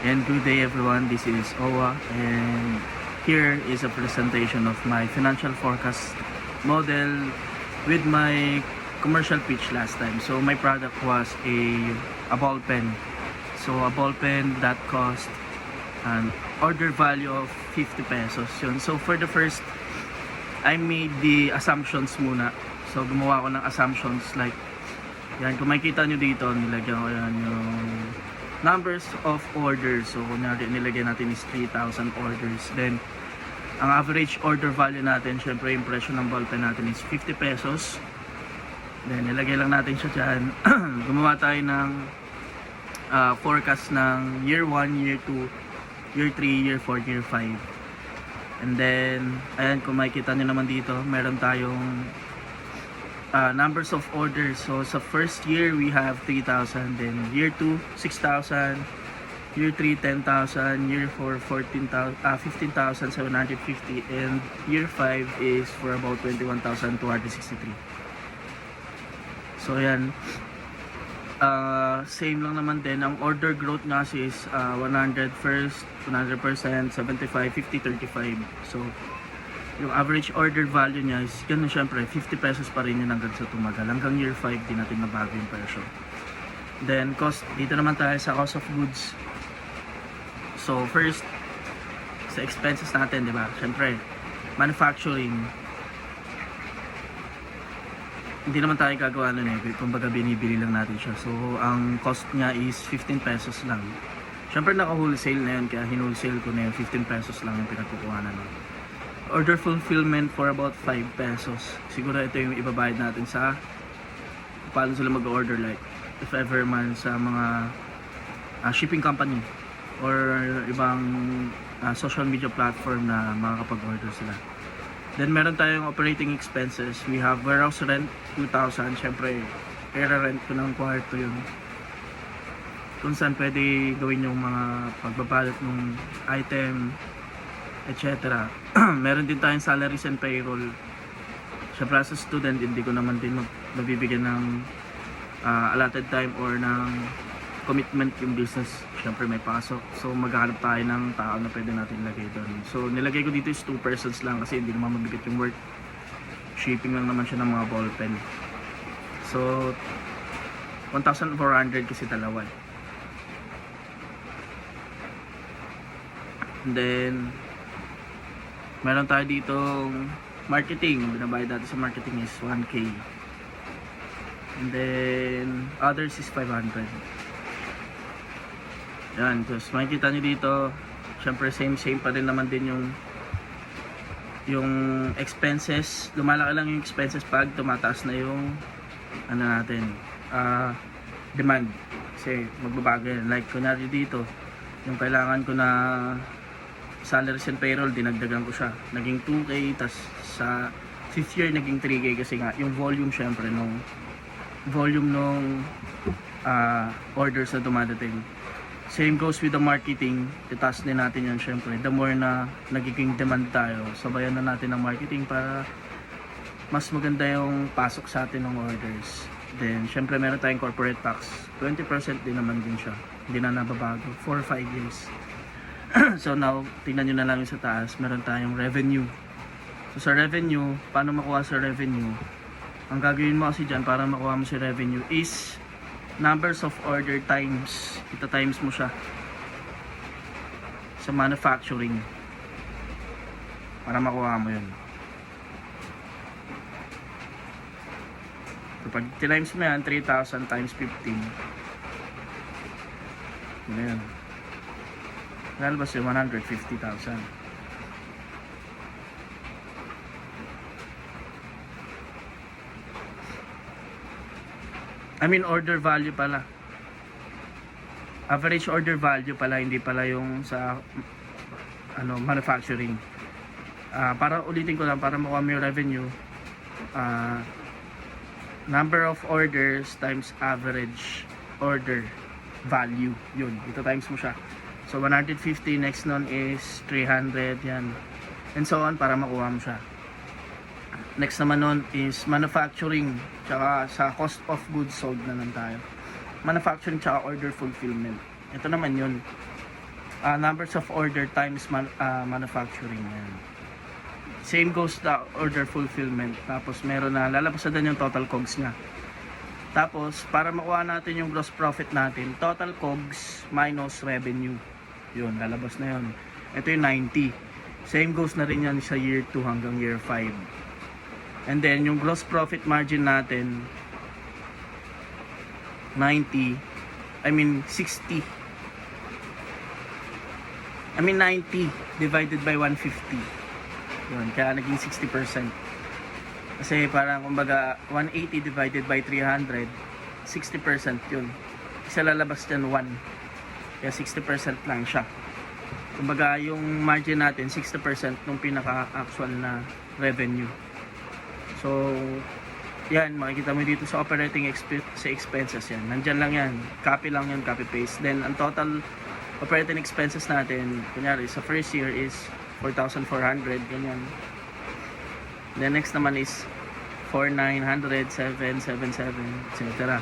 And good day everyone, this is Owa, and here is a presentation of my financial forecast model with my commercial pitch last time. So my product was a ball pen. So a ball pen that cost an order value of 50 pesos yun. So for the first, I made the assumptions muna. So gumawa ko ng assumptions like yan, kung makikita nyo dito, nilagyan ko yan yung numbers of orders. So kunyari nilagyan natin is 3,000 orders. Then ang average order value natin, syempre yung presyo ng ballpen natin is 50 pesos. Then nilagay lang natin siya dyan. Gumawa tayo ng forecast ng year 1, year 2, year 3, year 4, year 5. And then ayan, kung makikita nyo naman dito, meron tayong numbers of orders. So sa first year we have 3,000, then year 2 6,000, year 3 10,000, year 4 15,750, and year 5 is for about 21,263. So yan, same lang naman din ang order growth nga is 100 first, 100%, 75, 50, 35. So yung average order value niya is ganun, syempre 50 pesos pa rin yun hanggang sa tumagal. Hanggang year 5 din natin nabago yung presyo. Then cost, dito naman tayo sa cost of goods. So first, sa expenses natin, di ba? Syempre, manufacturing, hindi naman tayo gagawa nun kumbaga binibili lang natin siya. So ang cost niya is 15 pesos lang. Syempre naka-wholesale na yun, kaya hinwholesale ko na yun, 15 pesos lang yung pinagkukuhanan nun. Order fulfillment for about 5 pesos. Siguro ito yung ibabayad natin sa paano sila mag-order, like if ever man sa mga shipping company or ibang social media platform na makakapag-order sila. Then meron tayong operating expenses. We have warehouse rent 2,000. Syempre i-rent ko ng kwarto yun, kung saan pwede gawin yung mga pagbabalot ng item, etc. Meron din tayong salaries and payroll. Siyempre as a student, hindi ko naman din mabibigyan ng allotted time or ng commitment yung business. Siyempre may pasok. So maghanap tayo ng tao na pwede natin ilagay doon. So nilagay ko dito is 2 persons lang kasi hindi naman mabigat yung work. Shipping lang naman siya ng mga ball pen. So 1,400 kasi dalawa. And then meron tayo dito marketing. Binabayad natin sa marketing is 1K. And then others is 500. Yan, tapos makikita nyo dito, syempre same pa rin naman din yung expenses. Lumalaki lang yung expenses pag tumataas na yung ano natin, demand. Kasi magbabago yan. Like kunyari dito, yung kailangan ko na salaries and payroll, dinagdagan ko siya, naging 2K. Tas sa 5th year naging 3K kasi nga yung volume syempre nung orders na dumadating. Same goes with the marketing. Itaas din natin yan syempre. The more na nagiging demand tayo, sabayan na natin ang marketing para mas maganda yung pasok sa atin ng orders. Then syempre meron tayong corporate tax, 20% din naman din siya, hindi na nababago for 5 years. So now, tingnan nyo na lang yung sa taas, meron tayong revenue. So sa revenue, paano makuha sa revenue? Ang gagawin mo kasi dyan para makuha mo si revenue is numbers of order times. Ito times mo siya sa manufacturing para makuha mo yun. So pag times mo yan, 3,000 times 15, ano yun? Lalabas yung 150,000. I mean order value pala. Average order value pala, hindi pala yung sa manufacturing. Para ulitin ko lang, para makuha mo yung revenue, number of orders times average order value. Yun, ito times mo siya. So 150, next nun is 300, yan. And so on para makuha mo siya. Next naman nun is manufacturing, tsaka sa cost of goods sold na lang tayo. Manufacturing tsaka order fulfillment. Ito naman yun. numbers of order times manufacturing. Yan. Same goes the order fulfillment. Tapos meron na lalabas na din yung total COGS niya. Tapos para makuha natin yung gross profit natin, total COGS minus revenue. Yun, lalabas na yun. Ito yung 90. Same goes na rin yan sa year 2 hanggang year 5. And then yung gross profit margin natin 60 divided by 150. Yun, kaya naging 60%. Kasi parang kumbaga 180 divided by 300, 60% yun. Isa lalabas dyan 1. Kaya 60% lang siya. Kumbaga yung margin natin 60% nung pinaka-actual na revenue. So, yan, makikita mo dito sa operating expenses yan. Nandyan lang yan. Copy lang yan, copy paste. Then, ang total operating expenses natin, kunyari, sa first year is 4,400, ganyan. Then, next naman is 4,900, 777, etc.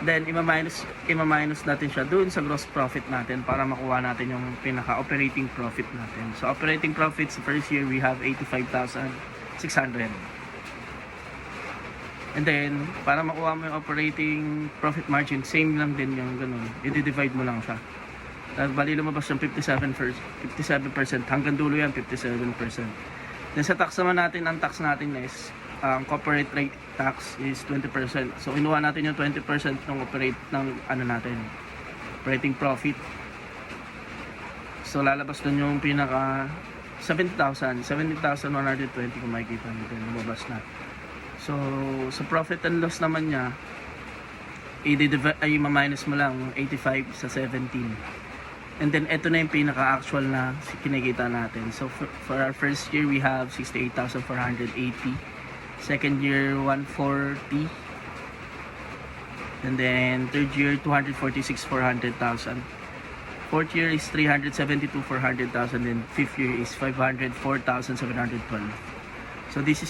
Then, ima-minus natin siya dun sa gross profit natin para makuha natin yung pinaka-operating profit natin. So, operating profit sa first year, we have 85,600. And then, para makuha mo yung operating profit margin, same lang din yung ganun. I-divide mo lang siya. Tapos bali lumabas yung 57% hanggang dulo yan, 57%. Then sa tax naman natin, ang tax natin is, corporate rate tax is 20%. So, inuha natin yung 20% ng operating profit. So, lalabas dun yung pinaka 70,120 kung makikita nito, lumabas na. So, sa profit and loss naman niya, i-minus mo lang 85 sa 17. And then, ito na yung pinaka-actual na kinikita natin. So, for our first year, we have 68,480. Second year, 140. And then, third year, 246,400,000. Fourth year is 372,400,000. And fifth year is 504,712. So, this is